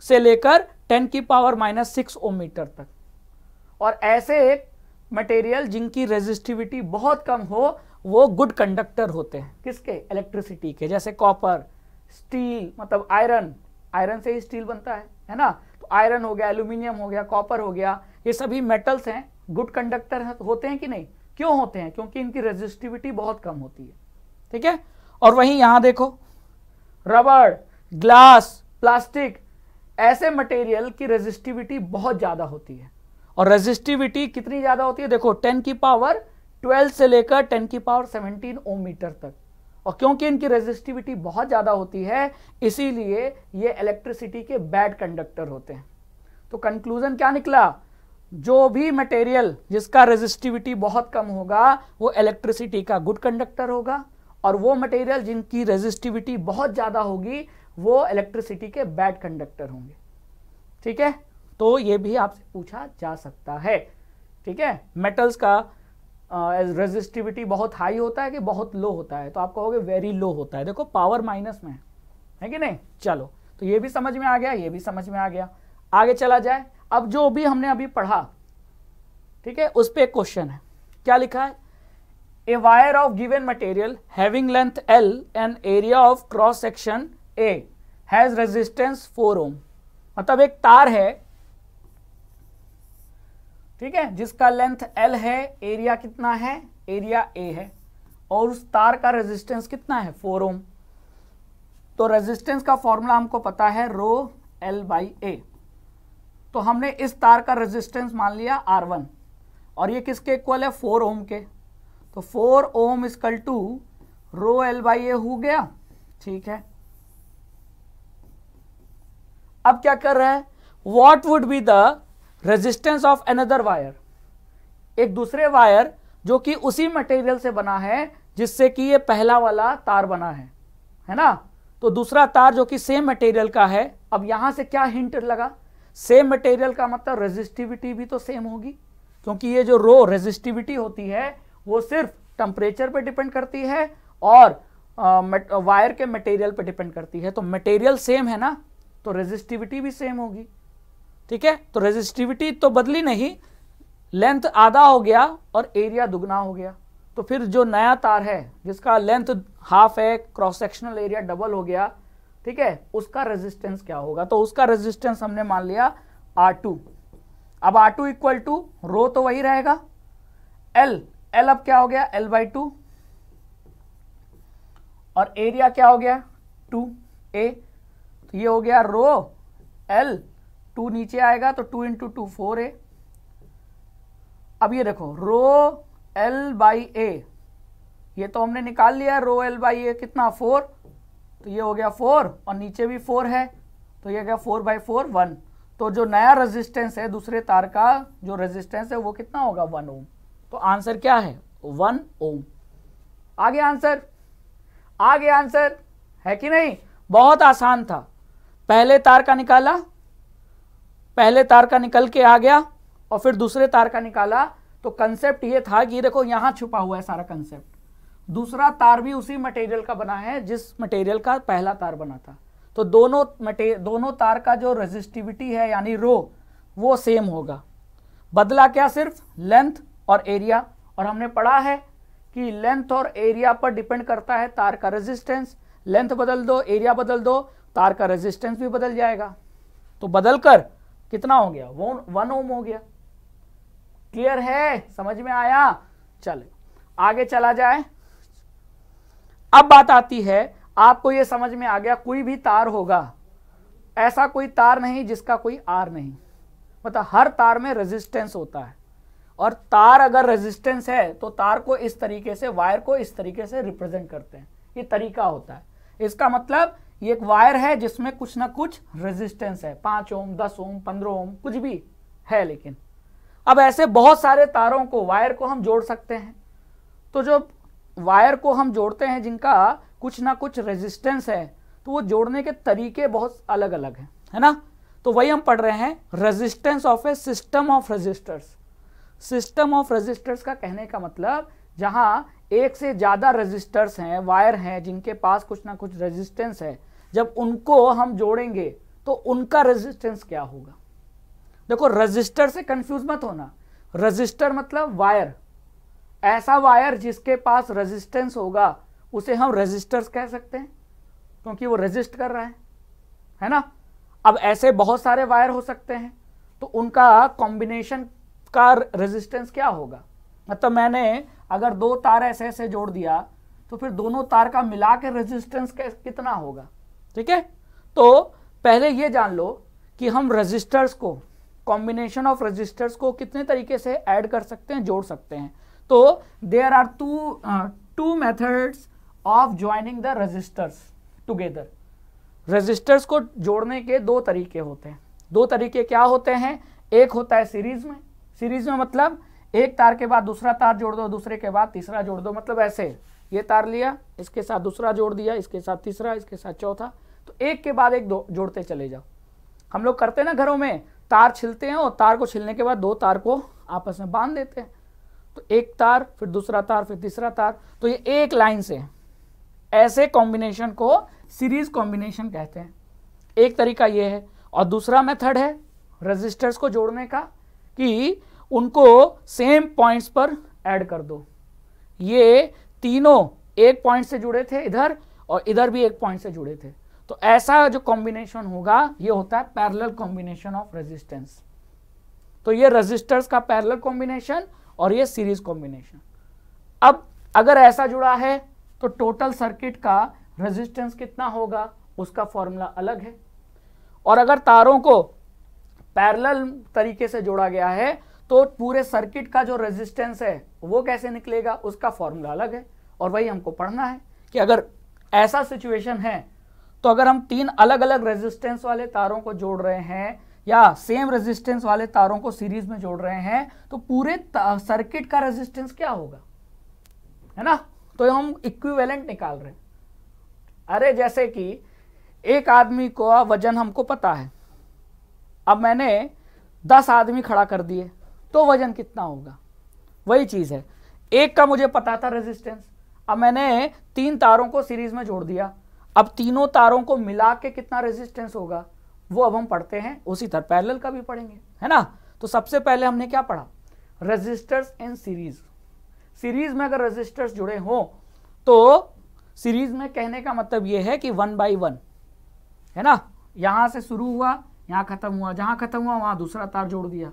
Speaker 1: से लेकर 10 की पावर माइनस 6 ओम मीटर तक। और ऐसे मटेरियल जिनकी रेजिस्टिविटी बहुत कम हो, वो गुड कंडक्टर होते हैं, किसके, इलेक्ट्रिसिटी के, जैसे कॉपर, स्टील, मतलब आयरन, आयरन से ही स्टील बनता है ना, तो आयरन हो गया, एल्यूमिनियम हो गया, कॉपर हो गया, ये सभी मेटल्स हैं, गुड कंडक्टर होते हैं कि नहीं, क्यों होते हैं, क्योंकि इनकी रेजिस्टिविटी बहुत कम होती है। ठीक है, और वहीं यहां देखो रबड़, ग्लास, प्लास्टिक, ऐसे मटेरियल की रेजिस्टिविटी बहुत ज्यादा होती है। और रेजिस्टिविटी कितनी ज्यादा होती है, देखो 10 की पावर 12 से लेकर 10 की पावर 17 ओम मीटर तक। और क्योंकि इनकी रेजिस्टिविटी बहुत ज्यादा होती है, इसीलिए ये इलेक्ट्रिसिटी के बैड कंडक्टर होते हैं। तो कंक्लूजन क्या निकला, जो भी मटेरियल जिसका रेजिस्टिविटी बहुत कम होगा वो इलेक्ट्रिसिटी का गुड कंडक्टर होगा, और वो मटेरियल जिनकी रेजिस्टिविटी बहुत ज्यादा होगी वो इलेक्ट्रिसिटी के बैड कंडक्टर होंगे। ठीक है, तो ये भी आपसे पूछा जा सकता है। ठीक है, मेटल्स का रेजिस्टिविटी बहुत हाई होता है कि बहुत लो होता है, तो आप कहोगे वेरी लो होता है, देखो पावर माइनस में है कि नहीं। चलो, तो ये भी समझ में आ गया, ये भी समझ में आ गया। आगे चला जाए, अब जो भी हमने अभी पढ़ा, ठीक है, उस पे एक क्वेश्चन है, क्या लिखा है, a wire of given material having length L and area of cross section A has resistance 4 ohm. मतलब एक तार है, ठीक है, जिसका लेंथ L है, एरिया कितना है, एरिया A है, और उस तार का रेजिस्टेंस कितना है 4 ओम। तो रेजिस्टेंस का फॉर्मूला हमको पता है रो L बाई A। तो हमने इस तार का रेजिस्टेंस मान लिया R1 और ये किसके इक्वल है 4 ओम के। तो 4 ohm equal to rho L by A हो गया, ठीक है। अब क्या कर रहा है, what would be the resistance of another wire, एक दूसरे वायर जो कि उसी मटेरियल से बना है जिससे कि ये पहला वाला तार बना है ना। तो दूसरा तार जो कि सेम मटेरियल का है, अब यहां से क्या हिंट लगा, सेम मटेरियल का मतलब रेजिस्टिविटी भी तो सेम होगी, क्योंकि ये जो रो रेजिस्टिविटी होती है वो सिर्फ टेम्परेचर पे डिपेंड करती है और वायर के मटेरियल पे डिपेंड करती है। तो मटेरियल सेम है ना, तो रेजिस्टिविटी भी सेम होगी, ठीक है। तो रेजिस्टिविटी तो बदली नहीं, लेंथ आधा हो गया और एरिया दुगना हो गया। तो फिर जो नया तार है जिसका लेंथ हाफ है, क्रॉस सेक्शनल एरिया डबल हो गया, ठीक है, उसका रेजिस्टेंस क्या होगा। तो उसका रेजिस्टेंस हमने मान लिया R2। अब R2 इक्वल टू रो तो वही रहेगा, L अब क्या हो गया L बाई 2 और एरिया क्या हो गया 2A। तो ये हो गया रो L, 2 नीचे आएगा तो 2 इंटू 2 4A। अब ये देखो रो L बाई A, ये तो हमने निकाल लिया है, रो L बाई A कितना 4, तो ये हो गया 4 और नीचे भी 4 है, तो ये गया 4 बाई 4 1। तो जो नया रेजिस्टेंस है दूसरे तार का जो रेजिस्टेंस है वो कितना होगा 1 ओम। तो आंसर क्या है 1 ओम। आगे आंसर, आगे आंसर है कि नहीं, बहुत आसान था। पहले तार का निकाला, पहले तार का निकल के आ गया और फिर दूसरे तार का निकाला। तो कंसेप्ट ये था कि देखो यहां छुपा हुआ है सारा कंसेप्ट, दूसरा तार भी उसी मटेरियल का बना है जिस मटेरियल का पहला तार बना था। तो दोनों तार का जो रेजिस्टिविटी है यानी रो वो सेम होगा, बदला क्या सिर्फ लेंथ और एरिया। और हमने पढ़ा है कि लेंथ और एरिया पर डिपेंड करता है तार का रेजिस्टेंस। लेंथ बदल दो, एरिया बदल दो, तार का रेजिस्टेंस भी बदल जाएगा। तो बदलकर कितना हो गया 1 ओम हो गया। क्लियर है, समझ में आया। चले आगे चला जाए। अब बात आती है, आपको ये समझ में आ गया कोई भी तार होगा, ऐसा कोई तार नहीं जिसका कोई आर नहीं, मतलब हर तार में रेजिस्टेंस होता है। और तार अगर रेजिस्टेंस है तो तार को इस तरीके से, वायर को इस तरीके से रिप्रेजेंट करते हैं, ये तरीका होता है। इसका मतलब ये एक वायर है जिसमें कुछ ना कुछ रेजिस्टेंस है, 5 ओम 10 ओम 15 ओम कुछ भी है। लेकिन अब ऐसे बहुत सारे तारों को, वायर को हम जोड़ सकते हैं। तो जो वायर को हम जोड़ते हैं जिनका कुछ ना कुछ रेजिस्टेंस है, तो वो जोड़ने के तरीके बहुत अलग अलग हैं, है ना। तो वही हम पढ़ रहे हैं, resistance of a system of resistors. System of resistors का कहने का मतलब जहां एक से ज्यादा रेजिस्टर्स हैं, वायर हैं जिनके पास कुछ ना कुछ रेजिस्टेंस है, जब उनको हम जोड़ेंगे तो उनका रेजिस्टेंस क्या होगा। देखो रेजिस्टर से कंफ्यूज मत होना, रेजिस्टर मतलब वायर, ऐसा वायर जिसके पास रेजिस्टेंस होगा उसे हम रेजिस्टर्स कह सकते हैं, क्योंकि वो रेजिस्ट कर रहा है ना। अब ऐसे बहुत सारे वायर हो सकते हैं, तो उनका कॉम्बिनेशन का रेजिस्टेंस क्या होगा। मतलब मैंने अगर 2 तार ऐसे ऐसे जोड़ दिया तो फिर दोनों तार का मिला के रेजिस्टेंस कितना होगा, ठीक है। तो पहले ये जान लो कि हम रेजिस्टर्स को, कॉम्बिनेशन ऑफ रेजिस्टर्स को कितने तरीके से ऐड कर सकते हैं, जोड़ सकते हैं। तो there are two methods of joining the resistors together. Resistors को जोड़ने के 2 तरीके होते हैं। 2 तरीके क्या होते हैं, एक होता है सीरीज में। सीरीज में मतलब एक तार के बाद दूसरा तार जोड़ दो, दूसरे के बाद तीसरा जोड़ दो। मतलब ऐसे ये तार लिया, इसके साथ दूसरा जोड़ दिया, इसके साथ तीसरा, इसके साथ चौथा, तो एक के बाद एक जोड़ते चले जाओ। हम लोग करते हैं ना घरों में, तार छिलते हैं और तार को छिलने के बाद 2 तार को आपस में बांध देते हैं। तो एक तार, फिर दूसरा तार, फिर तीसरा तार, तो ये एक लाइन से, ऐसे कॉम्बिनेशन को सीरीज कॉम्बिनेशन कहते हैं। एक तरीका ये है। और दूसरा मेथड है रेजिस्टर्स को जोड़ने का कि उनको सेम पॉइंट्स पर ऐड कर दो। ये तीनों एक पॉइंट से जुड़े थे इधर, और इधर भी एक पॉइंट से जुड़े थे, तो ऐसा जो कॉम्बिनेशन होगा ये होता है पैरेलल कॉम्बिनेशन ऑफ रेजिस्टेंस। तो ये रेजिस्टर्स का पैरेलल कॉम्बिनेशन और ये सीरीज कॉम्बिनेशन। अब अगर ऐसा जुड़ा है तो टोटल सर्किट का रेजिस्टेंस कितना होगा उसका फॉर्मूला अलग है, और अगर तारों को पैरेलल तरीके से जोड़ा गया है तो पूरे सर्किट का जो रेजिस्टेंस है वो कैसे निकलेगा उसका फॉर्मूला अलग है। और वही हमको पढ़ना है कि अगर ऐसा सिचुएशन है तो अगर हम 3 अलग अलग रेजिस्टेंस वाले तारों को जोड़ रहे हैं या सेम रेजिस्टेंस वाले तारों को सीरीज में जोड़ रहे हैं तो पूरे सर्किट का रेजिस्टेंस क्या होगा, है ना। तो हम इक्विवेलेंट निकाल रहे हैं। अरे जैसे कि एक आदमी को वजन हमको पता है, अब मैंने 10 आदमी खड़ा कर दिए तो वजन कितना होगा, वही चीज है। एक का मुझे पता था रेजिस्टेंस, अब मैंने 3 तारों को सीरीज में जोड़ दिया, अब तीनों तारों को मिला के कितना रेजिस्टेंस होगा वो अब हम पढ़ते हैं, उसी तरह पैरेलल का भी पढ़ेंगे, है ना। तो सबसे पहले हमने क्या पढ़ा, रेजिस्टर्स इन सीरीज। सीरीज में अगर रेजिस्टर्स जुड़े हो तो सीरीज में कहने का मतलब ये है कि 1 by 1, है ना। यहां से शुरू हुआ यहां खत्म हुआ, जहां खत्म हुआ वहां दूसरा तार जोड़ दिया,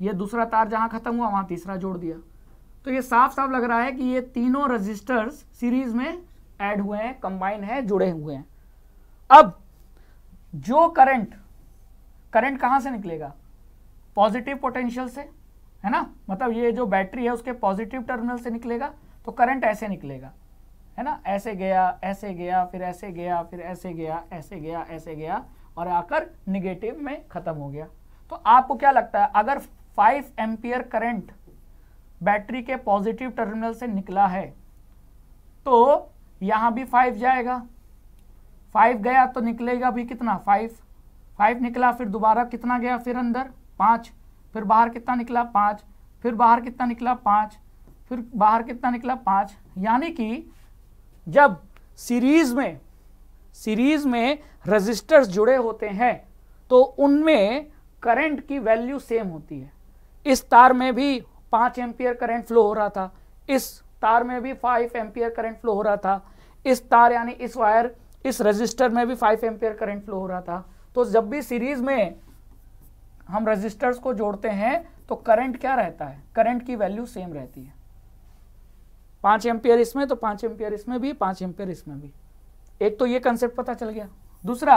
Speaker 1: ये दूसरा तार जहां खत्म हुआ वहां तीसरा जोड़ दिया। तो ये साफ साफ लग रहा है कि ये तीनों रेजिस्टर्स सीरीज में ऐड हुए हैं, कंबाइन है, जुड़े हुए हैं। अब जो करंट कहां से निकलेगा, पॉजिटिव पोटेंशियल से, है ना। मतलब ये जो बैटरी है उसके पॉजिटिव टर्मिनल से निकलेगा, तो करंट ऐसे निकलेगा, है ना, ऐसे गया, ऐसे गया, फिर ऐसे गया, फिर ऐसे गया, ऐसे गया, ऐसे गया, और आकर निगेटिव में खत्म हो गया। तो आपको क्या लगता है, अगर 5 एम्पियर करंट बैटरी के पॉजिटिव टर्मिनल से निकला है तो यहां भी 5 जाएगा, 5 गया तो निकलेगा भी कितना, 5 निकला, फिर दोबारा कितना गया, फिर अंदर 5, फिर बाहर कितना निकला 5, फिर बाहर कितना निकला 5, फिर बाहर कितना निकला 5। यानी कि जब सीरीज में रेजिस्टर्स जुड़े होते हैं तो उनमें करंट की वैल्यू सेम होती है। इस तार में भी 5 एम्पियर करंट फ्लो हो रहा था, इस तार में भी 5 एम्पियर करंट फ्लो हो रहा था, इस तार यानी इस वायर, इस रेजिस्टर में भी 5 एम्पियर करंट फ्लो हो रहा था। तो जब भी सीरीज में हम रेजिस्टर्स को जोड़ते हैं तो करंट क्या रहता है, करंट की वैल्यू सेम रहती है। 5 एम्पियर इसमें तो 5 एम्पियर इसमें भी, 5 एम्पियर इसमें भी। एक तो ये कंसेप्ट पता चल गया। दूसरा,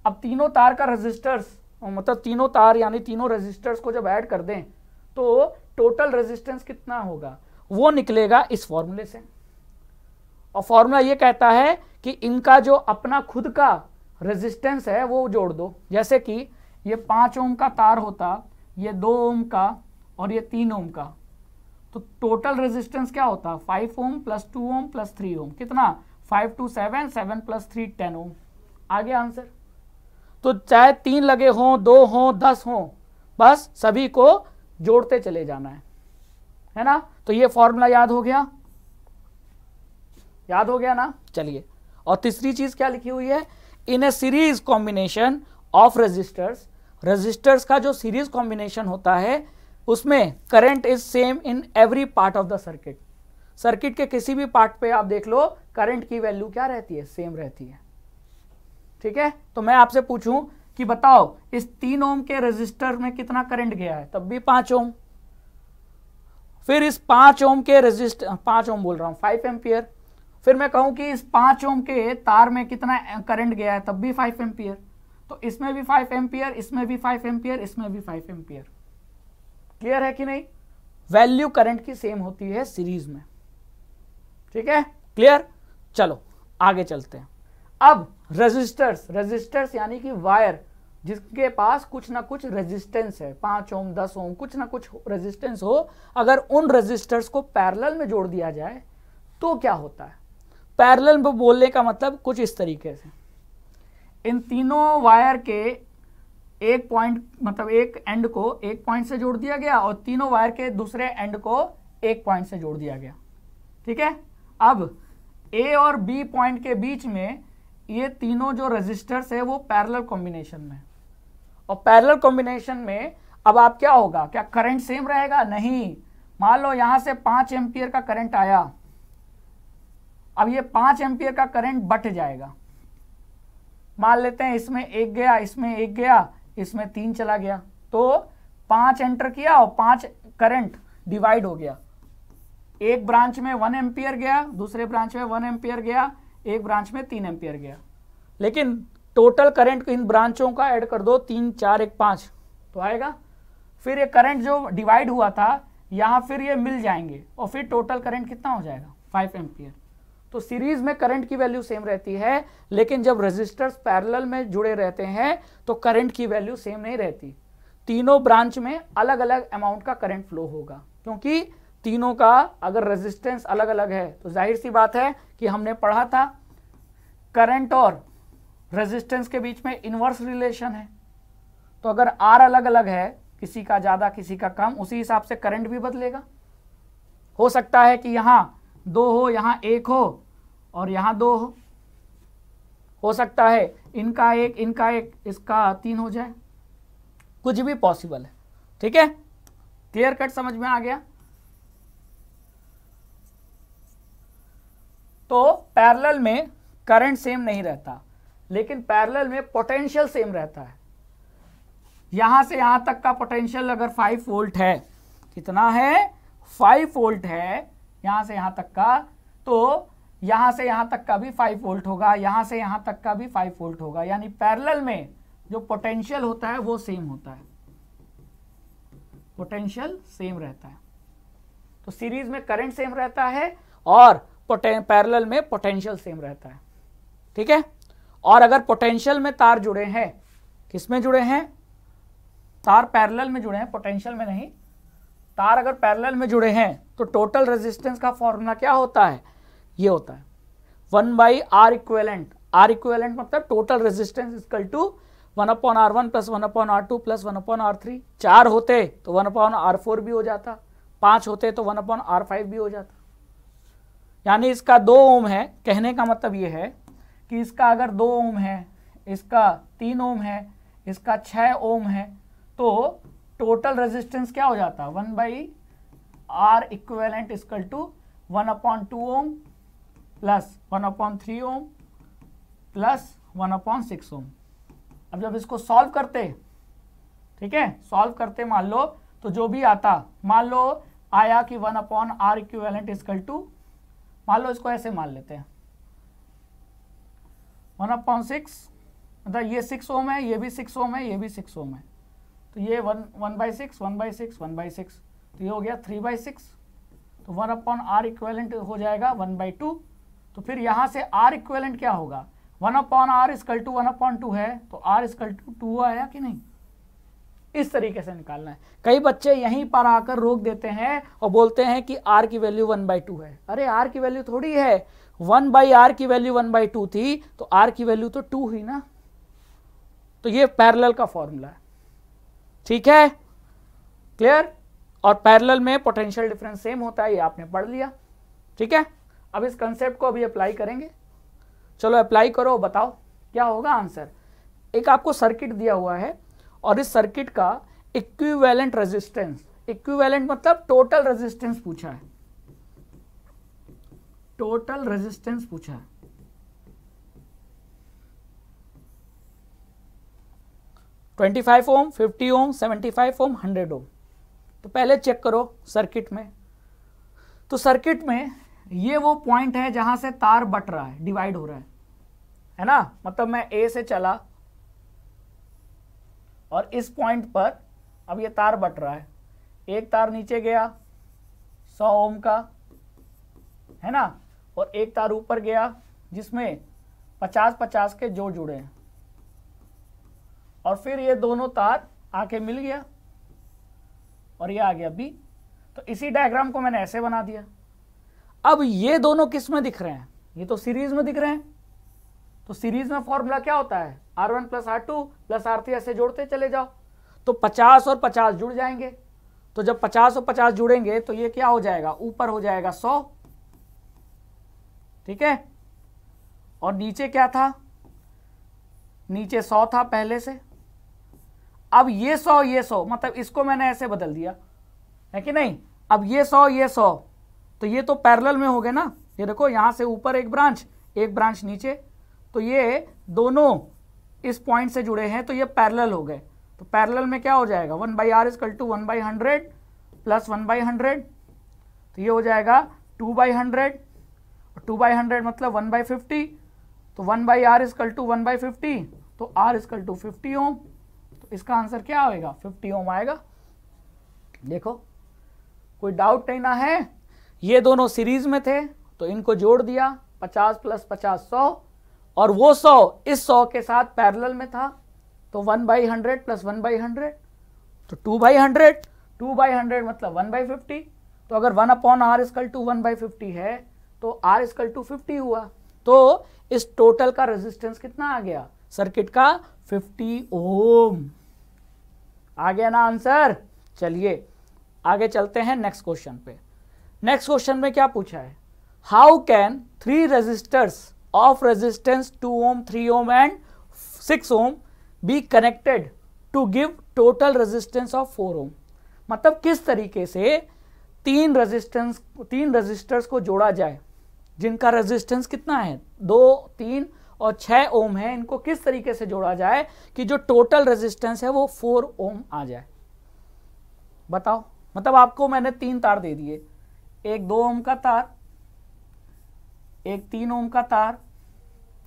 Speaker 1: अब तीनों तार का रेजिस्टर्स, मतलब तीनों तार यानी तीनों रेजिस्टर्स को जब ऐड कर दें तो टोटल रेजिस्टेंस कितना होगा वो निकलेगा इस फॉर्मूले से। और फॉर्मूला ये कहता है कि इनका जो अपना खुद का रेजिस्टेंस है वो जोड़ दो। जैसे कि ये 5 ओम का तार होता, ये 2 ओम का और ये 3 ओम का, तो टोटल रेजिस्टेंस क्या होता, 5 ओम प्लस 2 ओम प्लस 3 ओम, कितना, 5 2 7, 7 प्लस 3 10 ओम। आ गया आंसर। तो चाहे 3 लगे हों, 2 हों, 10 हों, बस सभी को जोड़ते चले जाना है ना। तो ये फॉर्मूला याद हो गया, याद हो गया ना। चलिए, और तीसरी चीज क्या लिखी हुई है, in a series combination of resistors, resistors का जो सीरीज कॉम्बिनेशन होता है उसमें current is same in every part of the circuit. Circuit के किसी भी पार्ट पे आप देख लो करंट की वैल्यू क्या रहती है, सेम रहती है। ठीक है, तो मैं आपसे पूछूं कि बताओ इस 3 ओम के रेजिस्टर में कितना करंट गया है, तब भी 5 ओम। फिर इस 5 ओम के रेजिस्टर, 5 ओम बोल रहा हूं, 5 एम्पियर। फिर मैं कहूं कि इस 5 ओम के तार में कितना करंट गया है, तब भी 5 एम्पियर। तो इसमें भी 5 एम्पियर, इसमें भी 5 एम्पियर, इसमें भी 5 एम्पियर। क्लियर है कि नहीं, वैल्यू करंट की सेम होती है सीरीज में। ठीक है, क्लियर। चलो आगे चलते हैं। अब रेजिस्टर्स यानी कि वायर जिसके पास कुछ ना कुछ रेजिस्टेंस है, 5 ओम 10 ओम कुछ ना कुछ रेजिस्टेंस हो, अगर उन रेजिस्टर्स को पैरेलल में जोड़ दिया जाए तो क्या होता है। पैरेलल में बोलने का मतलब कुछ इस तरीके से, इन तीनों वायर के एक पॉइंट, मतलब एक एंड को एक पॉइंट से जोड़ दिया गया और तीनों वायर के दूसरे एंड को एक पॉइंट से जोड़ दिया गया। ठीक है, अब ए और बी पॉइंट के बीच में ये तीनों जो रेजिस्टर्स है वो पैरेलल कॉम्बिनेशन में, और पैरेलल कॉम्बिनेशन में अब आप क्या होगा, क्या करंट सेम रहेगा, नहीं। मान लो यहां से 5 एम्पियर का करंट आया, अब ये 5 एम्पियर का करंट बट जाएगा, मान लेते हैं इसमें एक गया, इसमें एक गया, इसमें 3 चला गया, तो 5 एंटर किया और 5 करंट डिवाइड हो गया। एक ब्रांच में 1 एम्पियर गया, दूसरे ब्रांच में 1 एम्पियर गया, एक ब्रांच में 3 एम्पियर गया। लेकिन टोटल करंट इन ब्रांचों का ऐड कर दो, 3 4 1 5 तो आएगा। फिर ये करंट जो डिवाइड हुआ था यहाँ फिर ये मिल जाएंगे और फिर टोटल करंट कितना हो जाएगा 5 एम्पियर। तो सीरीज में करंट की वैल्यू सेम रहती है, लेकिन जब रेजिस्टर्स पैरेलल में जुड़े रहते हैं तो करंट की वैल्यू सेम नहीं रहती। तीनों ब्रांच में अलग अलग अमाउंट का करंट फ्लो होगा, क्योंकि तीनों का अगर रेजिस्टेंस अलग अलग है तो जाहिर सी बात है कि हमने पढ़ा था करंट और रेजिस्टेंस के बीच में इनवर्स रिलेशन है। तो अगर आर अलग अलग है, किसी का ज़्यादा किसी का कम, उसी हिसाब से करंट भी बदलेगा। हो सकता है कि यहाँ 2 हो, यहाँ 1 हो और यहाँ 2 हो सकता है इनका 1 इनका 1 इसका 3 हो जाए, कुछ भी पॉसिबल है। ठीक है, क्लियर कट समझ में आ गया। तो पैरेलल में करंट सेम नहीं रहता, लेकिन पैरेलल में पोटेंशियल सेम रहता है। यहां से यहां तक का पोटेंशियल अगर 5 वोल्ट है, कितना है 5 वोल्ट है यहां से यहां तक का, तो यहां से यहां तक का भी 5 वोल्ट होगा, यहां से यहां तक का भी 5 वोल्ट होगा। यानी पैरेलल में जो पोटेंशियल होता है वो सेम होता है, पोटेंशियल सेम रहता है। तो सीरीज में करंट सेम रहता है और पैरेलल में पोटेंशियल सेम रहता है। ठीक है, और अगर पोटेंशियल में तार जुड़े हैं, किस में जुड़े हैं, तार पैरेलल में जुड़े हैं, पोटेंशियल में नहीं। तार अगर पैरेलल में जुड़े हैं तो टोटल रेजिस्टेंस का फॉर्मूला क्या होता है, ये होता है 1/R इक्विवेलेंट। R इक्विवेलेंट मतलब total resistance equal to 1/R1 + 1/R2 + 1/R3। 4 होते तो 1/R4 भी हो जाता, 5 होते तो 1/R5 भी हो जाता। यानी इसका 2 ओम है, कहने का मतलब ये है कि इसका अगर 2 ओम है, इसका 3 ओम है, इसका 6 ओम है, तो टोटल रेजिस्टेंस क्या हो जाता, 1/R equivalent equal to 1/2 ohm plus 1/3 ohm plus 1/6 ohm. अब जब इसको सॉल्व करते, ठीक है, सॉल्व करते मान लो, तो जो भी आता, मान लो आया कि 1/R इक्विवेलेंट इक्वल टू, मान लो इसको ऐसे मान लेते हैं 1/6, मतलब ये 6 ओम है, ये भी 6 ओम है, ये भी 6 ओम है, तो ये 1/6 1/6 1/6, तो ये हो गया 3/6। तो 1/R इक्विवेलेंट हो जाएगा 1/2। तो फिर यहाँ से R इक्विवेलेंट क्या होगा, 1/R इक्वल टू 1/2 है, तो R इक्वल टू 2 आया कि नहीं। इस तरीके से निकालना है। कई बच्चे यहीं पर आकर रोक देते हैं और बोलते हैं कि R की वैल्यू 1/2 है। अरे R की वैल्यू थोड़ी है, 1/R की वैल्यू 1/2 थी, तो R की वैल्यू तो 2 हुई ना। तो ये पैरेलल का फॉर्मूला है। ठीक है, क्लियर। और पैरेलल में पोटेंशियल डिफरेंस सेम होता है, ये आपने पढ़ लिया। ठीक है, अब इस कंसेप्ट को अभी अप्लाई करेंगे। चलो अप्लाई करो, बताओ क्या होगा आंसर। एक आपको सर्किट दिया हुआ है और इस सर्किट का इक्विवेलेंट रेजिस्टेंस, इक्विवेलेंट मतलब टोटल रेजिस्टेंस पूछा है, टोटल रेजिस्टेंस पूछा है। $25 ओम, 50 ओम, 75 ओम, 100 ओम। तो पहले चेक करो सर्किट में। तो सर्किट में ये वो पॉइंट है जहां से तार बट रहा है, डिवाइड हो रहा है ना। मतलब मैं ए से चला और इस पॉइंट पर अब ये तार बट रहा है। एक तार नीचे गया 100 ओम का, है ना, और एक तार ऊपर गया जिसमें 50-50 के जोड़ जुड़े हैं, और फिर ये दोनों तार आके मिल गया और ये आ गया बी। तो इसी डायग्राम को मैंने ऐसे बना दिया। अब ये दोनों किस में दिख रहे हैं, ये तो सीरीज में दिख रहे हैं। तो सीरीज में फॉर्मूला क्या होता है, R1 + R2 + R3, ऐसे जोड़ते चले जाओ तो 50 और 50 जुड़ जाएंगे। तो जब 50 और 50 जुड़ेंगे तो ये क्या हो जाएगा, ऊपर हो जाएगा 100। ठीक है, और नीचे क्या था, नीचे 100 था पहले से। अब ये 100 ये 100, मतलब इसको मैंने ऐसे बदल दिया है कि नहीं। अब ये 100 ये 100, तो ये तो पैरेलल में हो गए ना। ये देखो यहाँ से ऊपर एक ब्रांच नीचे, तो ये दोनों इस पॉइंट से जुड़े हैं तो ये पैरेलल हो गए, तो पैरेलल में क्या हो जाएगा 1/r इक्वल टू 1/100 प्लस 1/100, तो ये हो जाएगा 2/100, 2/100 मतलब 1/50, तो 1/r इक्वल टू 1/50, तो r इक्वल टू 50 ओम, तो इसका आंसर क्या होगा 50 ओम आएगा। देखो कोई डाउट नहीं ना है, ये दोनों सीरीज में थे तो इनको जोड़ दिया 50 प्लस 50 100, और वो 100 इस 100 के साथ पैरेलल में था, तो 1/100 प्लस 1/100, तो 2/100, 2/100 मतलब 1/50, तो अगर 1/r इक्वल टू 1/50 है तो r इक्वल टू 50 हुआ, तो इस टोटल का रेजिस्टेंस कितना आ गया सर्किट का 50 ओम। आ गया ना आंसर। चलिए आगे चलते हैं नेक्स्ट क्वेश्चन पे। नेक्स्ट क्वेश्चन में क्या पूछा है, how can 3 resistors of resistance 2 ohm 3 ohm and 6 ohm be connected to give total resistance of 4 ohm. मतलब किस तरीके से 3 रेजिस्टर्स को जोड़ा जाए जिनका रेजिस्टेंस कितना है 2, 3 और 6 ओम है, इनको किस तरीके से जोड़ा जाए कि जो टोटल रेजिस्टेंस है वो 4 ओम आ जाए। बताओ, मतलब आपको मैंने 3 तार दे दिए, एक 2 ओम का तार, एक 3 ओम का तार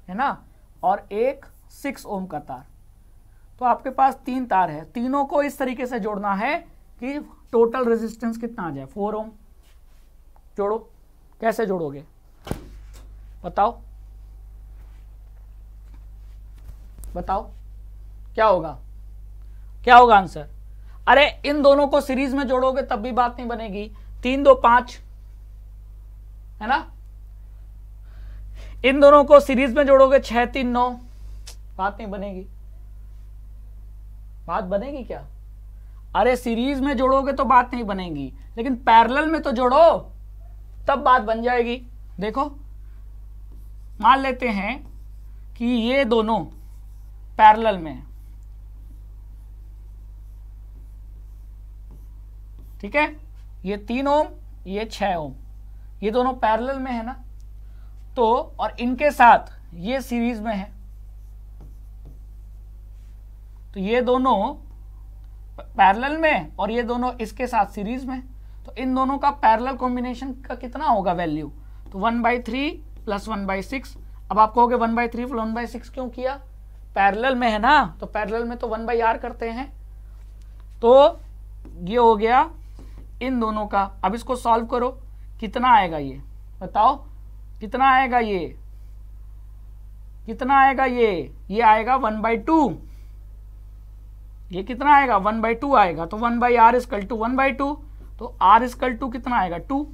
Speaker 1: है ना, और एक 6 ओम का तार, तो आपके पास 3 तार है, तीनों को इस तरीके से जोड़ना है कि टोटल रेजिस्टेंस कितना आ जाए 4 ओम। जोड़ो, कैसे जोड़ोगे बताओ, बताओ क्या होगा, क्या होगा आंसर। अरे इन दोनों को सीरीज में जोड़ोगे तब भी बात नहीं बनेगी, 3 2 5 है ना, इन दोनों को सीरीज में जोड़ोगे 6 3 9, बात नहीं बनेगी। बात बनेगी क्या, अरे सीरीज में जोड़ोगे तो बात नहीं बनेगी, लेकिन पैरेलल में तो जोड़ो तब बात बन जाएगी। देखो मान लेते हैं कि ये दोनों पैरेलल में है, ठीक है, ये 3 ओम ये 6 ओम, ये दोनों पैरेलल में है ना, तो और इनके साथ ये सीरीज में है, तो ये दोनों पैरेलल में और ये दोनों इसके साथ सीरीज में, तो इन दोनों का पैरेलल कॉम्बिनेशन का कितना होगा वैल्यू, तो 1/3 प्लस 1/6। अब आप कहोगे 1/3 प्लस 1/6 क्यों किया, पैरेलल में है ना, तो पैरेलल में तो 1/r करते हैं, तो ये हो गया इन दोनों का। अब इसको सॉल्व करो, कितना आएगा ये बताओ, कितना आएगा ये, कितना आएगा ये आएगा 1/2, ये कितना आएगा 1/2 आएगा, तो 1/r इक्वल टू 1/2, तो r इक्वल टू कितना आएगा 2,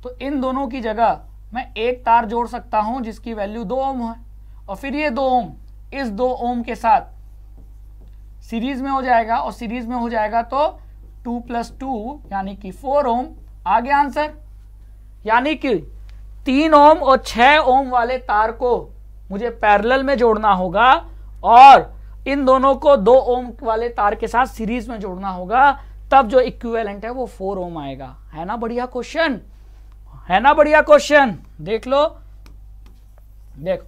Speaker 1: तो इन दोनों की जगह मैं एक तार जोड़ सकता हूं जिसकी वैल्यू 2 ओम है, और फिर ये 2 ओम इस 2 ओम के साथ सीरीज में हो जाएगा, और सीरीज में हो जाएगा तो 2 + 2 यानी कि 4 ओम आ गया आंसर। यानी कि 3 ओम और 6 ओम वाले तार को मुझे पैरेलल में जोड़ना होगा, और इन दोनों को 2 ओम वाले तार के साथ सीरीज में जोड़ना होगा, तब जो इक्विवेलेंट है वो 4 ओम आएगा। है ना बढ़िया क्वेश्चन, है ना बढ़िया क्वेश्चन। देख लो, देखो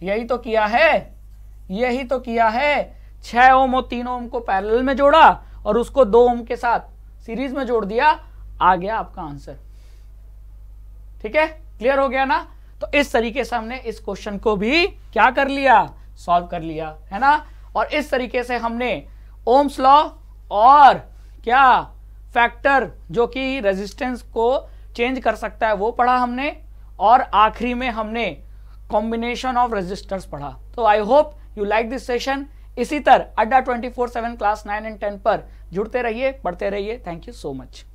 Speaker 1: यही तो किया है, यही तो किया है, 6 ओम और 3 ओम को पैरेलल में जोड़ा और उसको 2 ओम के साथ सीरीज में जोड़ दिया, आ गया आपका आंसर। ठीक है, क्लियर हो गया ना। तो इस तरीके से हमने इस क्वेश्चन को भी क्या कर लिया, सॉल्व कर लिया, है ना। और इस तरीके से हमने ओम्स लॉ और क्या फैक्टर जो कि रेजिस्टेंस को चेंज कर सकता है वो पढ़ा हमने, और आखिरी में हमने कॉम्बिनेशन ऑफ रेजिस्टर्स पढ़ा। तो I hope you like this session. इसी तरह अड्डा 24/7 क्लास 9 और 10 पर जुड़ते रहिए, पढ़ते रहिए। Thank you so much.